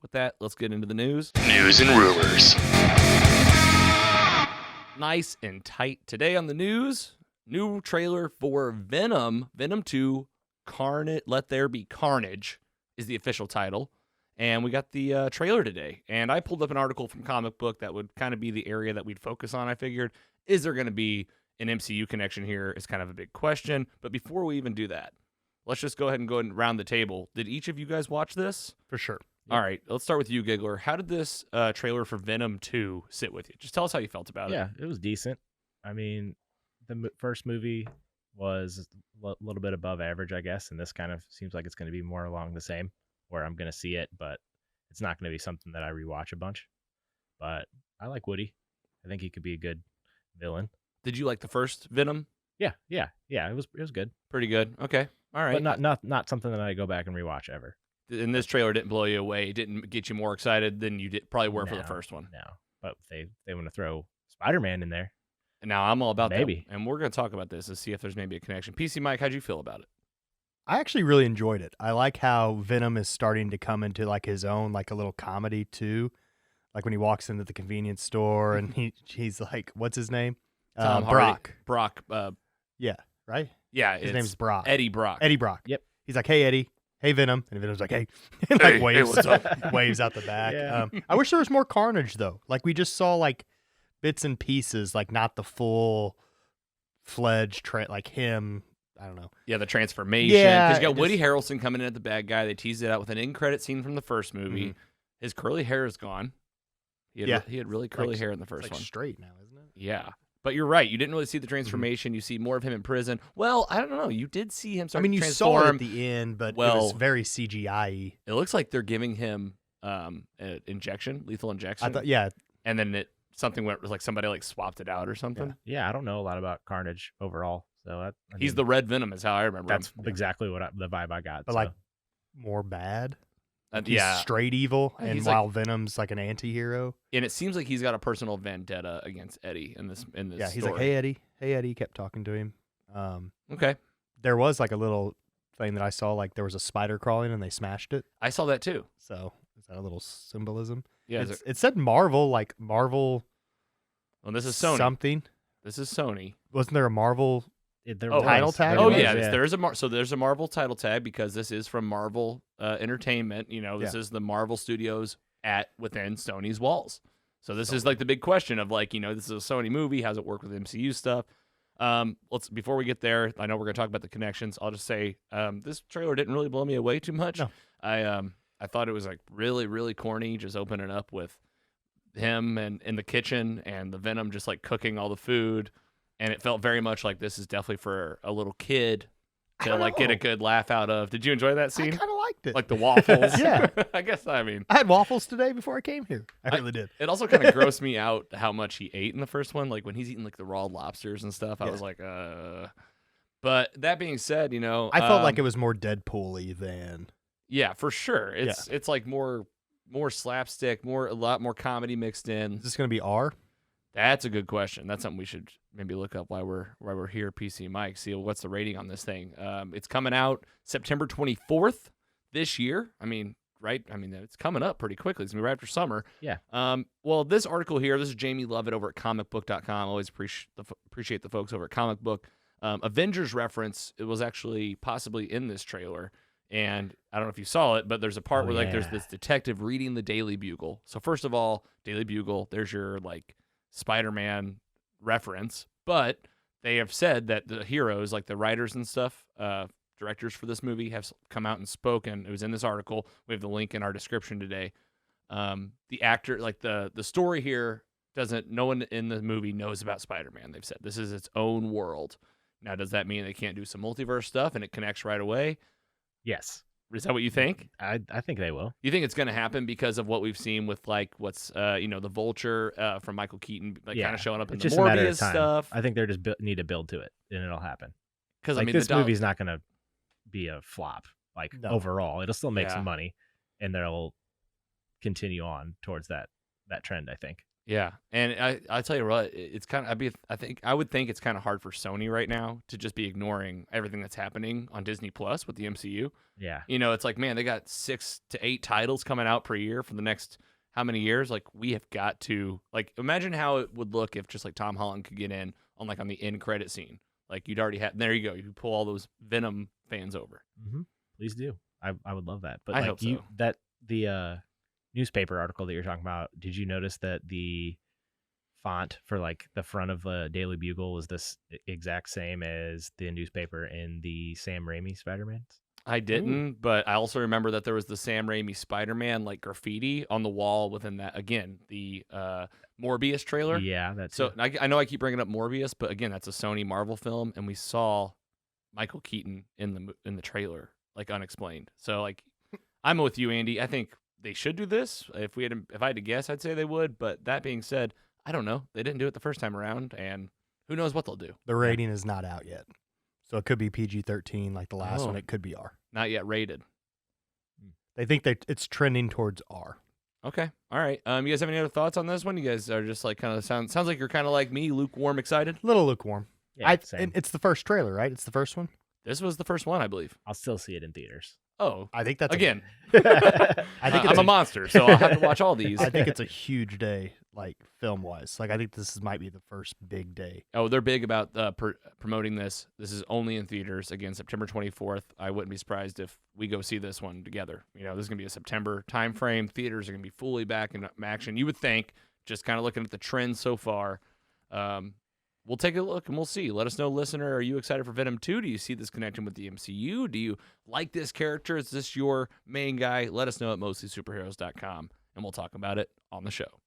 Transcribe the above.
with that, let's get into the news. News and rumors. Nice and tight today on the news. New trailer for Venom. Venom 2, Carnage. Let There Be Carnage is the official title. And we got the trailer today. And I pulled up an article from Comic Book that would kind of be the area that we'd focus on. I figured, is there going to be an MCU connection here is kind of a big question. But before we even do that, let's just go ahead and round the table. Did each of you guys watch this? For sure. All right, let's start with you, Giggler. How did this trailer for Venom 2 sit with you? Just tell us how you felt about it. Yeah, it was decent. I mean, the first movie was a little bit above average, I guess, and this kind of seems like it's going to be more along the same, where I'm going to see it, but it's not going to be something that I rewatch a bunch. But I like Woody. I think he could be a good villain. Did you like the first Venom? Yeah. It was good. Pretty good. Okay. All right. But not something that I go back and rewatch ever. And this trailer didn't blow you away. It didn't get you more excited than you probably were for the first one. No. But they want to throw Spider-Man in there. And now I'm all about maybe. that. And we're going to talk about this to see if there's maybe a connection. PC Mike, how'd you feel about it? I actually really enjoyed it. I like how Venom is starting to come into like his own, like a little comedy too. Like when he walks into the convenience store and he's like, what's his name? Tom Brock. Brock. Yeah, right? Yeah. His name's Brock. Eddie Brock. Eddie Brock. Yep. He's like, hey, Eddie. Hey, Venom. And Venom's like, hey. And like waves, what's up? waves out the back. Yeah. I wish there was more Carnage, though. Like, we just saw, like, bits and pieces, like, not the full-fledged, like, him. I don't know. Yeah, the transformation. Yeah. Because you got Woody Harrelson coming in at the bad guy. They teased it out with an end-credit scene from the first movie. Mm-hmm. His curly hair is gone. He had really curly hair in the first It's one. like straight now, isn't it? Yeah. But you're right. You didn't really see the transformation. You see more of him in prison. Well, I don't know. You did see him start to transform. You saw it at the end, but it was very CGI-y. It looks like they're giving him an injection, lethal injection. I thought, yeah. And then something went like somebody like swapped it out or something. Yeah, I don't know a lot about Carnage overall. So he's the Red Venom is how I remember that's him. exactly what the vibe I got. But, like, more bad. He's yeah. straight evil, and He's while Venom's like an anti-hero. And it seems like he's got a personal vendetta against Eddie in this Yeah, he's story. like, hey, Eddie. Hey, Eddie. Kept talking to him. Okay. There was like a little thing that I saw, like there was a spider crawling and they smashed it. I saw that too. So is that a little symbolism? Yeah. It said Marvel, like Marvel. Well, this is Sony. Something. This is Sony. Wasn't there a Marvel title tag? Oh There yeah, was, there's a Marvel title tag because this is from Marvel Entertainment. You know, this is the Marvel Studios within Sony's walls. So this is like the big question of like, you know, this is a Sony movie. How's it work with MCU stuff? Before we get there, I know we're gonna talk about the connections. I'll just say this trailer didn't really blow me away too much. No. I thought it was like really, really corny, just opening up with him and in the kitchen and the Venom just like cooking all the food. And it felt very much like this is definitely for a little kid to like get a good laugh out of. Did you enjoy that scene? I kind of liked it. Like the waffles. Yeah. I guess, I mean. I had waffles today before I came here. I really did. It also kind of grossed me out how much he ate in the first one. Like when he's eating like the raw lobsters and stuff, I was like, But that being said, you know. I felt like it was more Deadpool-y than. Yeah, for sure. It's like more slapstick, a lot more comedy mixed in. Is this going to be R? That's a good question. That's something we should maybe look up while we're here, PC Mike. See what's the rating on this thing. It's coming out September 24th this year. I mean, right? I mean, it's coming up pretty quickly. It's gonna be right after summer. Yeah. Well, this article here, this is Jamie Lovett over at comicbook.com. Always appreciate the folks over at Comic Book. Avengers reference. It was actually possibly in this trailer. And I don't know if you saw it, but there's a part where like there's this detective reading the Daily Bugle. So first of all, Daily Bugle, there's your like Spider-Man reference, but they have said that the heroes, like the writers and stuff, directors for this movie, have come out and spoken. It was in this article. We have the link in our description today. The actor, like the story here, no one in the movie knows about Spider-Man. They've said this is its own world. Now, does that mean they can't do some multiverse stuff and it connects right away? Yes. Is that what you think? I think they will. You think it's going to happen because of what we've seen with like what's the Vulture from Michael Keaton, like kind of showing up in the Morbius stuff? I think they're just need to build to it, and it'll happen. Because like, I mean, this movie's not going to be a flop. Like overall, it'll still make some money, and they'll continue on towards that trend. I think. Yeah, and I tell you what, it's kind of I would think it's kind of hard for Sony right now to just be ignoring everything that's happening on Disney Plus with the MCU. Yeah. You know, it's like, man, they got 6 to 8 titles coming out per year for the next how many years? Like, we have got to, like, imagine how it would look if just like Tom Holland could get in on like on the end credit scene. Like, you'd already have, there you go, you pull all those Venom fans over. Mm-hmm. Please do. I would love that. But I like hope so. the newspaper article that you're talking about, did you notice that the font for like the front of the Daily Bugle was this exact same as the newspaper in the Sam Raimi Spider-Mans? I didn't, but I also remember that there was the Sam Raimi Spider-Man like graffiti on the wall within that. Again, the Morbius trailer. Yeah, that's So I know I keep bringing up Morbius, but again, that's a Sony Marvel film, and we saw Michael Keaton in the trailer, like unexplained. So like, I'm with you, Andy. I think they should do this. If I had to guess, I'd say they would. But that being said, I don't know. They didn't do it the first time around, and who knows what they'll do. The rating is not out yet. So it could be PG-13 like the last Oh. one. It could be R. Not yet rated. They think that it's trending towards R. Okay. All right. You guys have any other thoughts on this one? You guys are just like kind of sounds like you're kind of like me, lukewarm, excited. A little lukewarm. Yeah, same. It's the first trailer, right? It's the first one. This was the first one, I believe. I'll still see it in theaters. Oh, I think that's again. I think I'm a monster, so I'll have to watch all these. I think it's a huge day, like film wise. Like I think might be the first big day. Oh, they're big about promoting this. This is only in theaters. Again, September 24th. I wouldn't be surprised if we go see this one together. You know, this is going to be a September time frame. Theaters are going to be fully back in action. You would think, just kind of looking at the trends so far. We'll take a look and we'll see. Let us know, listener, are you excited for Venom 2? Do you see this connecting with the MCU? Do you like this character? Is this your main guy? Let us know at mostlysuperheroes.com, and we'll talk about it on the show.